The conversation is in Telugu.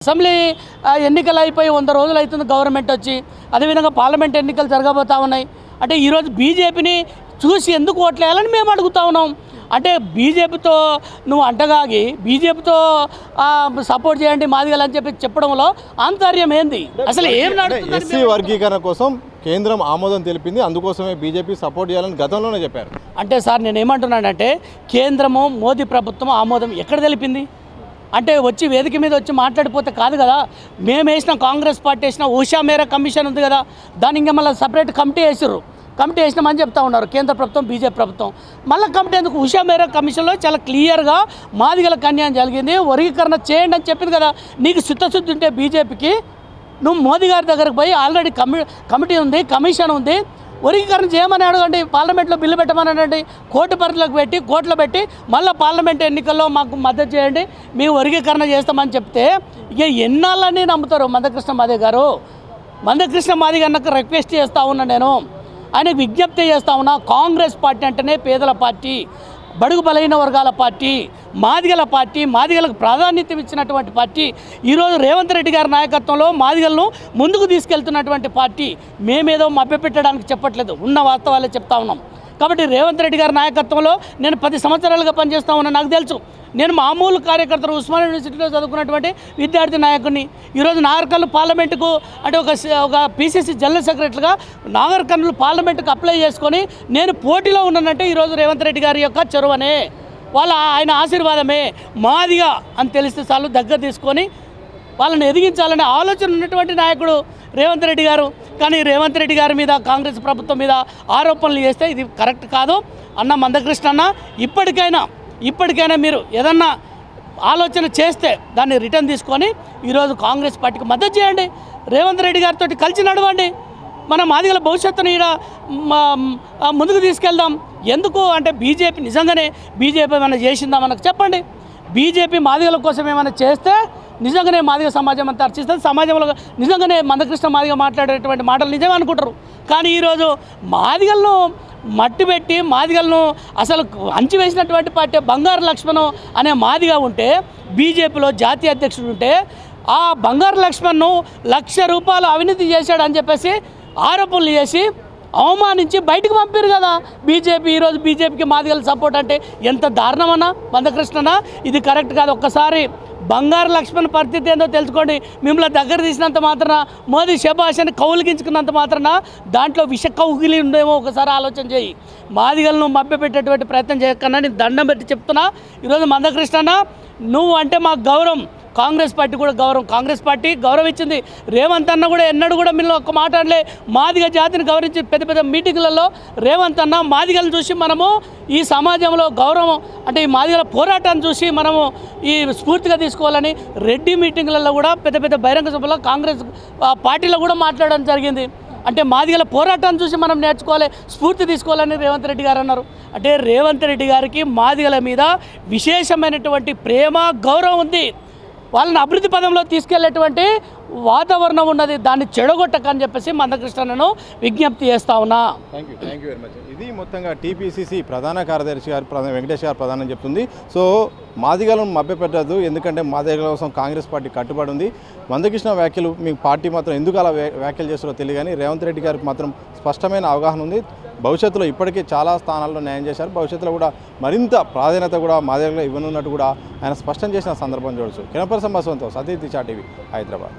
అసెంబ్లీ ఎన్నికలు అయిపోయి 100 రోజులు అవుతుంది గవర్నమెంట్ వచ్చి. అదేవిధంగా పార్లమెంట్ ఎన్నికలు జరగబోతూ ఉన్నాయి. అంటే ఈరోజు బీజేపీని చూసి ఎందుకు ఓట్లేయాలని మేము అడుగుతా ఉన్నాం. అంటే బీజేపీతో నువ్వు అంటగాగి బీజేపీతో సపోర్ట్ చేయండి మాదిగలు అని చెప్పడంలో ఆంతర్యం ఏంది? అసలు ఏం నడుస్తుంది? ఎస్సీ వర్గీకరణ కోసం కేంద్రం ఆమోదం తెలిపింది, అందుకోసమే బీజేపీ సపోర్ట్ చేయాలని గతంలోనే చెప్పారు. అంటే సార్ నేను ఏమంటున్నానంటే కేంద్రము మోదీ ప్రభుత్వం ఆమోదం ఎక్కడ తెలిపింది? అంటే వచ్చి వేదిక మీద వచ్చి మాట్లాడిపోతే కాదు కదా. మేము వేసిన కాంగ్రెస్ పార్టీ వేసిన ఉషా మేరా కమిషన్ ఉంది కదా, దాని ఇంకా మళ్ళీ సపరేట్ కమిటీ వేసారు. కమిటీ వేసినామని చెప్తా ఉన్నారు కేంద్ర ప్రభుత్వం బీజేపీ ప్రభుత్వం. మళ్ళీ కమిటీ ఎందుకు? ఉషా మేరా కమిషన్లో చాలా క్లియర్గా మాదిగలకు అన్యాయం జరిగింది, వర్గీకరణ చేయండి అని చెప్పింది కదా. నీకు చిత్తశుద్ధి ఉంటే బీజేపీకి నువ్వు మోదీ గారి దగ్గరకు పోయి ఆల్రెడీ కమిటీ ఉంది, కమిషన్ ఉంది, వర్గీకరణ చేయమని అడగండి. పార్లమెంట్లో బిల్లు పెట్టమని అనండి, కోర్టు పరిధిలోకి పెట్టి కోర్టులో పెట్టి మళ్ళీ పార్లమెంట్ ఎన్నికల్లో మాకు మద్దతు చేయండి, మేము వర్గీకరణ చేస్తామని చెప్తే ఇక ఎన్నాళ్ళని నమ్ముతారు? మందకృష్ణ మాదిగ గారు, మందకృష్ణ మాదిగ గారికి రిక్వెస్ట్ చేస్తూ ఉన్నా, నేను ఆయనకు విజ్ఞప్తి చేస్తూ ఉన్నా. కాంగ్రెస్ పార్టీ అంటేనే పేదల పార్టీ, బడుగు బలహీన వర్గాల పార్టీ, మాదిగల పార్టీ, మాదిగలకు ప్రాధాన్యత ఇచ్చినటువంటి పార్టీ. ఈరోజు రేవంత్ రెడ్డి గారి నాయకత్వంలో మాదిగలను ముందుకు తీసుకెళ్తున్నటువంటి పార్టీ. మేమేదో మభ్యపెట్టడానికి చెప్పట్లేదు, ఉన్న వాస్తవాలే చెప్తా ఉన్నాం. కాబట్టి రేవంత్ రెడ్డి గారి నాయకత్వంలో నేను 10 సంవత్సరాలుగా పనిచేస్తా ఉన్నా, నాకు తెలుసు. నేను మామూలు కార్యకర్తలు ఉస్మానియా యూనివర్సిటీలో చదువుకున్నటువంటి విద్యార్థి నాయకుడిని. ఈరోజు నాగర్ పార్లమెంటుకు అంటే ఒక పీసీసీ జనరల్ సెక్రటరీగా నాగర్ పార్లమెంటుకు అప్లై చేసుకొని నేను పోటీలో ఉన్నానంటే ఈరోజు రేవంత్ రెడ్డి గారి యొక్క చొరవనే, ఆయన ఆశీర్వాదమే. మాదిగా అని తెలిస్తే చాలు దగ్గర తీసుకొని వాళ్ళని ఎదిగించాలనే ఆలోచన ఉన్నటువంటి నాయకుడు రేవంత్ రెడ్డి గారు. కానీ రేవంత్ రెడ్డి గారి మీద కాంగ్రెస్ ప్రభుత్వం మీద ఆరోపణలు చేస్తే ఇది కరెక్ట్ కాదు. అన్న మందకృష్ణ అన్న, ఇప్పటికైనా మీరు ఏదన్నా ఆలోచన చేస్తే దాన్ని రిటర్న్ తీసుకొని ఈరోజు కాంగ్రెస్ పార్టీకి మద్దతు చేయండి, రేవంత్ రెడ్డి గారితో కలిసి నడవండి. మన మాదిగల భవిష్యత్తును ఈడ ముందుకు తీసుకెళ్దాం. ఎందుకు అంటే బీజేపీ నిజంగానే బీజేపీ ఏమైనా చేసిందా మనకు చెప్పండి. బీజేపీ మాదిగల కోసం ఏమైనా చేస్తే నిజంగానే మాదిగ సమాజం అంతా అర్చిస్తుంది. సమాజంలో నిజంగానే మందకృష్ణ మాదిగ మాట్లాడేటువంటి మాటలు నిజమే అనుకుంటారు. కానీ ఈరోజు మాదిగలను మట్టి పెట్టి మాదిగలను అసలు అంచివేసినటువంటి పార్టీ బంగారు లక్ష్మణ్ అనే మాదిగా ఉంటే, బీజేపీలో జాతీయ అధ్యక్షుడు ఉంటే, ఆ బంగారు లక్ష్మణ్ను ₹1,00,000 అవినీతి చేశాడని చెప్పేసి ఆరోపణలు చేసి అవమానించి బయటకు పంపారు కదా బీజేపీ. ఈరోజు బీజేపీకి మాదిగల సపోర్ట్ అంటే ఎంత దారుణమన్నా మందకృష్ణనా? ఇది కరెక్ట్ కాదు. ఒక్కసారి బంగారు లక్ష్మణ్ పరిస్థితి ఏందో తెలుసుకోండి. మిమ్మల్ని దగ్గర తీసినంత మాత్రాన, మోదీ శభాష్ అని కౌలిగించుకున్నంత మాత్రాన దాంట్లో విష కౌగిలి ఉండేమో ఒకసారి ఆలోచన చేయి. మాదిగలను మభ్యపెట్టేటువంటి ప్రయత్నం చేయకన్నా నేను దండం పెట్టి చెప్తున్నా. ఈరోజు మందకృష్ణ నువ్వు అంటే మాకు గౌరవం, కాంగ్రెస్ పార్టీ కూడా గౌరవం. కాంగ్రెస్ పార్టీ గౌరవం ఇచ్చింది. రేవంత్ అన్న కూడా ఎన్నడూ కూడా మీరు ఒక్క మాట అనలే. మాదిగ జాతిని గౌరవించి పెద్ద మీటింగులలో రేవంత్ అన్న మాదిగలను చూసి మనము ఈ సమాజంలో గౌరవం అంటే ఈ మాదిగల పోరాటాన్ని చూసి మనము ఈ స్ఫూర్తిగా తీసుకోవాలని రెడ్డి మీటింగులలో కూడా పెద్ద బహిరంగ సభలో కాంగ్రెస్ పార్టీలో కూడా మాట్లాడడం జరిగింది. అంటే మాదిగల పోరాటాన్ని చూసి మనం నేర్చుకోవాలి, స్ఫూర్తి తీసుకోవాలని రేవంత్ రెడ్డి గారు అన్నారు. అంటే రేవంత్ రెడ్డి గారికి మాదిగల మీద విశేషమైనటువంటి ప్రేమ, గౌరవం ఉంది. వాళ్ళని అభివృద్ధి పదంలో తీసుకెళ్లేటువంటి వాతావరణం ఉన్నది. దాన్ని చెడగొట్టకని చెప్పేసి మందకృష్ణను విజ్ఞప్తి చేస్తా ఉన్నా. Thank you very much. ఇది మొత్తంగా టీపీసీసీ ప్రధాన కార్యదర్శి గారు వెంకటేష్ గారు ప్రధానం చెప్తుంది. సో మాదిగలను మభ్యపెట్టద్దు, ఎందుకంటే మాదిగల కోసం కాంగ్రెస్ పార్టీ కట్టుబడి ఉంది. మందకృష్ణ వ్యాఖ్యలు మీ పార్టీ మాత్రం ఎందుకు అలా వ్యాఖ్యలు చేస్తారో తెలియదు, కానీ రేవంత్ రెడ్డి గారికి మాత్రం స్పష్టమైన అవగాహన ఉంది. భవిష్యత్తులో ఇప్పటికే చాలా స్థానాల్లో న్యాయం చేశారు, భవిష్యత్తులో కూడా మరింత ప్రాధాన్యత కూడా మాదిగలో ఇవ్వనున్నట్టు కూడా ఆయన స్పష్టం చేసిన సందర్భం చూడవచ్చు. కెనపర్సం బసవంతో సతీష్ దిశా టీవీ, హైదరాబాద్.